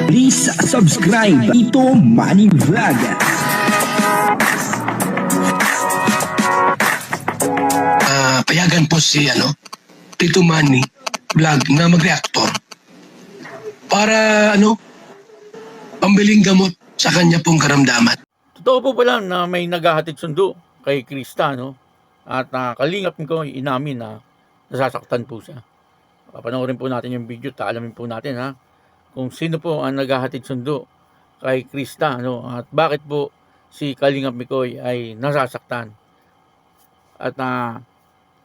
Please subscribe Tito Manny Vlog. Payagan po si Tito Manny Vlog na mag-reactor para pambiling gamot sa kanya pong karamdaman. Totoo po pala na may naghahatid sundo kay Krista, no? At kalingap ko inamin na nasasaktan po siya. Papanoorin po natin yung video, alamin po natin kung sino po ang naghahatid sundo kay Krista, no? At bakit po si Kalingap Mikoy ay nasasaktan. At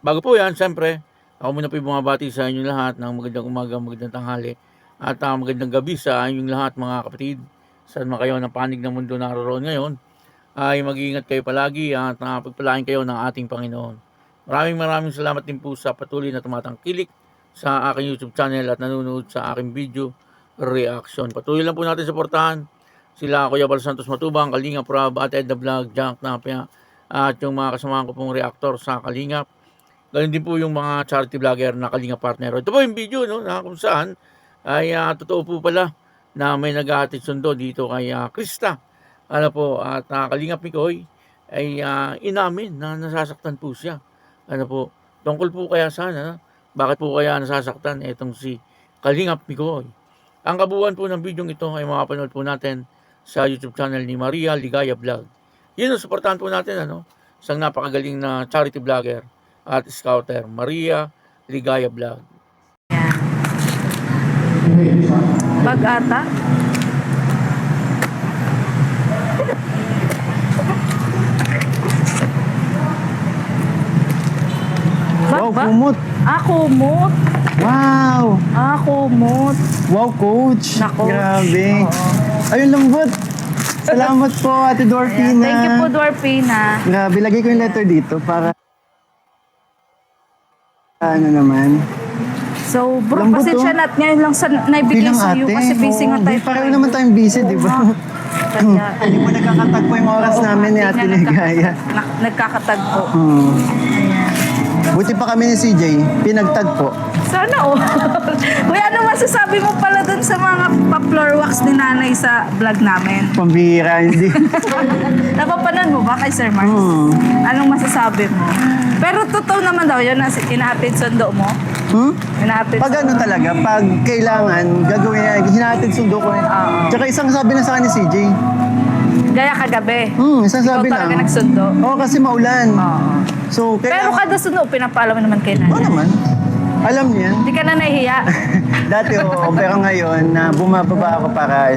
bago po yan, siyempre, ako muna po yung bumabati sa inyong lahat ng magandang umaga, magandang tanghali, at magandang gabi sa inyong lahat mga kapatid. Saan man kayo ng panig ng mundo naroon ngayon, ay mag-iingat kayo palagi at pagpalain kayo ng ating Panginoon. Maraming salamat din po sa patuloy na tumatangkilik sa aking YouTube channel at nanonood sa aking video reaction. Patuloy lang po natin suportahan sila Kuya Bal Santos Matubang, Kalingap Rob, at Ed the Vlog, Jack Napia, at yung mga kasamahan ko pong reactor sa Kalingap. Ganun din po yung mga charity vlogger na Kalingap partner. Ito po yung video, no, na kung saan ay totoo po pala na may naghahatid sundo dito kay Krista. At Kalingap Mikoy ay inamin na nasasaktan po siya. Tungkol po kaya sana, bakit po kaya nasasaktan itong si Kalingap Mikoy. Ang kabuuan po ng video ito ay makapanood po natin sa YouTube channel ni Maria Ligaya Vlog. Yun ang suportahan po natin, isang napakagaling na charity vlogger at scouter, Maria Ligaya Vlog. Bag ata. Wow, kumot. Kumot. Wow. Kumot. Wow, coach. Nako. Grabe. Oo. Ayun, lambot. Salamat po, Ate Dorfina. Thank you po, Dorfina. Grabe, lagay ko yung letter dito para naman. So, bro, Lambot, pasensya oh. na at ngayon lang sa naibigay Bilang sa iyo ate. kasi busy nga tayo. Pareho naman tayong busy, di ba? Kaya, Hindi mo nagkakatagpo yung oras namin ni Ate Ligaya. Nagkakatagpo. Buti pa kami ni CJ, pinagtagpo. Sana Uy, ano masasabi mo pala dun sa mga pa-floor wax ni nanay sa vlog namin? Pambira, hindi. Napapanood mo ba kay Sir Mars? Anong masasabi mo? Pero totoo naman daw yun na inahatid sundo mo? Inahatid Pag ano talaga, pag kailangan, gagawin, hinahatid sundo ko rin. Tsaka isang sabi na sa akin ni CJ. Gaya kagabi. Isang sabi Ikaw lang. talaga nagsundo? Oo, kasi maulan. So, Pero kada sundo, pinapaalam mo naman kay nanay. Oo naman. Alam niyan. Hindi ka na nahihiya. Dati pero ngayon, na bumababa ako para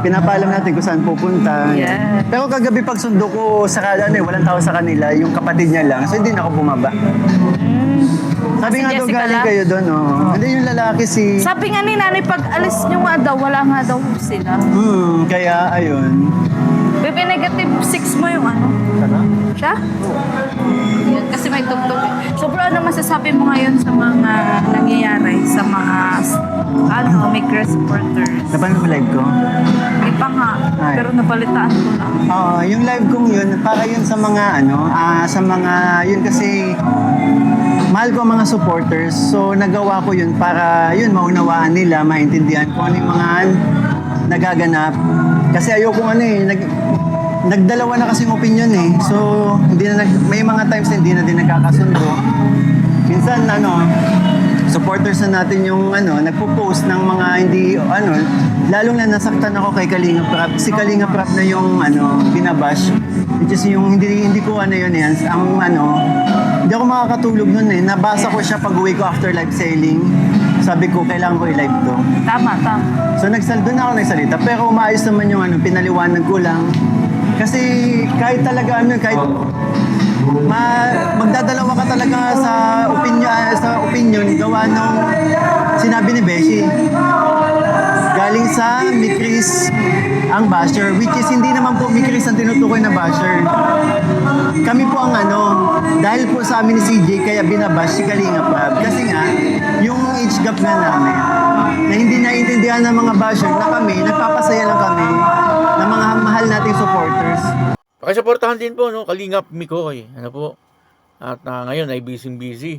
pinapaalam natin kung saan pupunta. Yeah. Pero kagabi pag sundo ko sa walang tao sa kanila, yung kapatid niya lang, so hindi na ako bumaba. Sabi Si nga daw Jessica galing lang? kayo doon, Hindi yung lalaki si... Sabi nga ni nanay, pag alis nyo nga daw, wala nga daw sila. Kaya ayun. Bebe, negative 6 mo yung siya? Yun, kasi may tugtog. So bro, ano masasabi mo ngayon sa mga nangyayari sa mga Maker supporters? Napanood mo live ko? Hindi pa nga, Ay. pero nabalitaan ko lang. Yung live kong yun, para yun sa mga yun kasi mahal ko ang mga supporters. So nagawa ko yun para yun maunawaan nila, maintindihan kung ano yung mga nagaganap. Kasi ayoko nagdalawa na kasi yung opinion So hindi na may mga times na hindi na din nagkakasundo. Minsan supporters na natin yung nagpo-post ng mga hindi lalong na nasaktan ako kay Kalingap Rap. Si Kalingap Rap na yung binabash. Which is yung hindi ko yun yan. Hindi ako makakatulog nun Nabasa ko siya pag-uwi ko after live selling. Sabi ko, kailangan ko i-live to. Tama. So doon ako nagsalita. Pero umaayos naman yung pinaliwanag ko lang. Kasi kahit talaga magdadalawa ka talaga sa opinion gawa nung sinabi ni Beshi. Galing sa Mikris ang basher, which is hindi naman po Mikris ang tinutukoy na basher. Kami po ang dahil po sa amin ni CJ kaya binabash si Kalingap Rab. Kasi nga, yung age gap na namin na hindi naiintindihan ng mga basher na kami, nagpapasaya lang kami ng mga mahal nating supporters. Pakisuportahan din po, Kalingap Mikoy. At ngayon ay busy.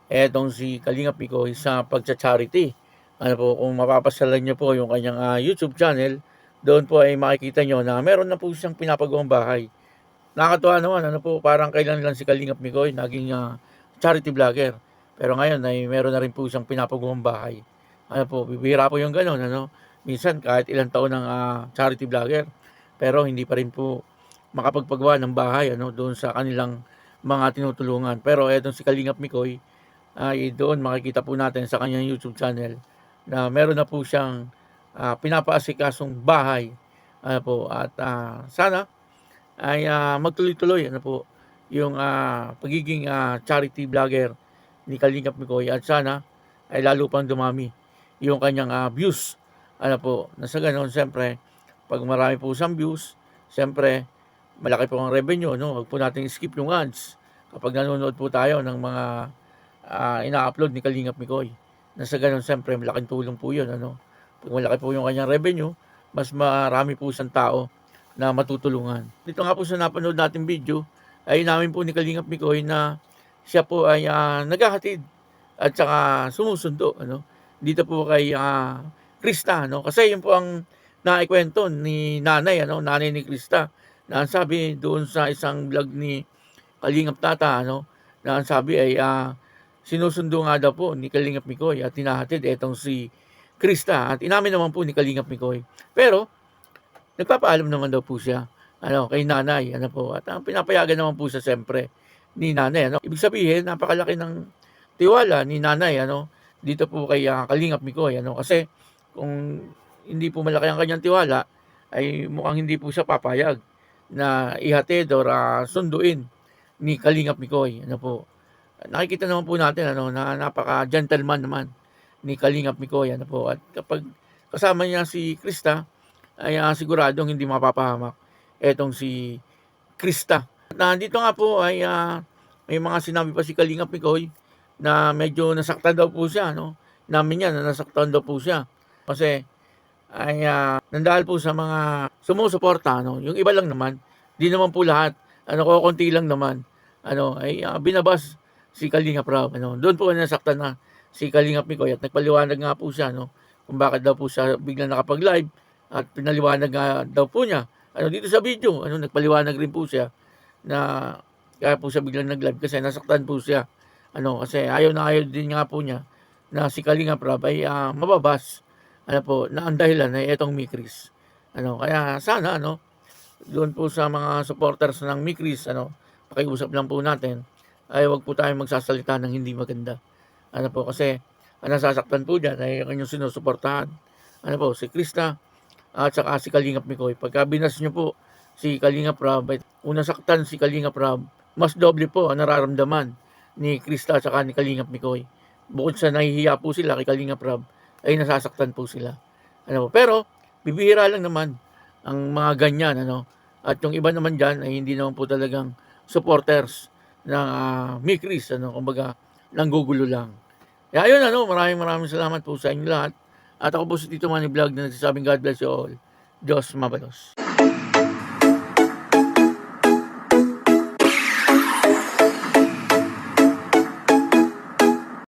Etong si Kalingap Mikoy sa pagcha-charity Ano po, kung mapapasyalan niyo po yung kanyang YouTube channel, doon po ay makikita niyo na meron na po siyang pinapagawang bahay. Nakakatuwa naman, ano po, parang kailan lang si Kalingap Mikoy naging charity vlogger. Pero ngayon ay meron na rin po siyang pinapagawang bahay. Ano po, bibihira po yung gano'n, ano. Minsan kahit ilang taon ng charity vlogger, pero hindi pa rin po makapagpagawa ng bahay, ano, doon sa kanilang mga tinutulungan. Pero etong si Kalingap Mikoy, ay doon makikita po natin sa kanyang YouTube channel na meron na po siyang pinapaasikasong bahay. Ano po, at sana ay magtuloy-tuloy, ano po, yung pagiging charity vlogger ni Kalingap Mikoy, at sana ay lalo pang dumami yung kanyang views. Ano po, na sa ganoon, siyempre, pag marami po siyang views, siyempre, malaki po ang revenue, no? Huwag po natin skip yung ads kapag nanonood po tayo ng mga ina-upload ni Kalingap Mikoy. Na sa ganoon, siyempre, malaking tulong po yun, ano? Pag malaki po yung kanyang revenue, mas marami po siyang tao na matutulungan. Dito nga po sa napanood natin video, ay namin po ni Kalingap Mikoy na siya po ay naghahatid at saka sumusundo, ano, dito po kay Krista, no? Kasi yun po ang naikwento ni nanay, ano, nanay ni Krista, na ang sabi doon sa isang vlog ni Kalingap Tata, ano, na ang sabi ay sinusundo nga daw po ni Kalingap Mikoy at tinahatid etong si Krista, at inamin naman po ni Kalingap Mikoy. Pero nagpapaalam naman daw po siya, ano, kay nanay, ano po, at pinapayagan naman po siya siyempre ni nanay, ano. Ibig sabihin, napakalaki ng tiwala ni nanay, ano, dito po kay Kalingap Mikoy, ano, kasi kung hindi po malaki ang kanyang tiwala, ay mukhang hindi po siya papayag na ihatid or sunduin ni Kalingap Mikoy, ano po. Nakikita naman po natin, ano, na napaka-gentleman naman ni Kalingap Mikoy, ano po, at kapag kasama niya si Krista, ay siguradong hindi mapapahamak etong si Krista. Nandito nga po ay may mga sinabi pa si Kalingap Mikoy na medyo nasaktan daw po siya, no? Namin yan na nasaktan daw po siya. Kasi ay nandahil po sa mga sumusuporta, no? Yung iba lang naman, di naman po lahat, ano, kukunti lang naman, ano, ay binabas si Kalingap Rob, ano. Doon po nasaktan na si Kalingap Mikoy, at nagpaliwanag nga po siya, no, kung bakit daw po siya biglang nakapag-live, at pinaliwanag nga daw po niya, ano, dito sa video, ano, nagpaliwanag rin po siya na kaya po siya biglang nag-live kasi nasaktan po siya, ano, kasi ayaw na ayaw din nga po niya na si Kalingap Rob ay mababas, ano po, na ang dahilan ay etong Mikris, ano. Kaya sana, ano, doon po sa mga supporters ng Mikris, ano, pakiusap lang po natin ay wag po tayong magsasalita ng hindi maganda, ano po, kasi ang nasasaktan po dyan ay ang inyong sinusuportahan, ano po, si Krista at saka si Kalingap Mikoy. Pagka binas nyo po si Kalingap Rob, kung nasaktan si Kalingap Rob, mas doble po ang nararamdaman ni Krista at saka ni Kalingap Mikoy. Bukod sa nahihiya po sila kay Kalingap Rob, ay nasasaktan po sila, ano po. Pero bibihira lang naman ang mga ganyan, ano. At yung iba naman dyan ay hindi naman po talagang supporters ng Mikris, ano, kumbaga nanggugulo lang. Kaya ayun, ano, maraming salamat po sa inyo lahat. At ako po si Tito Manny Vlog na nagsasabing God bless you all. Diyos mabalos.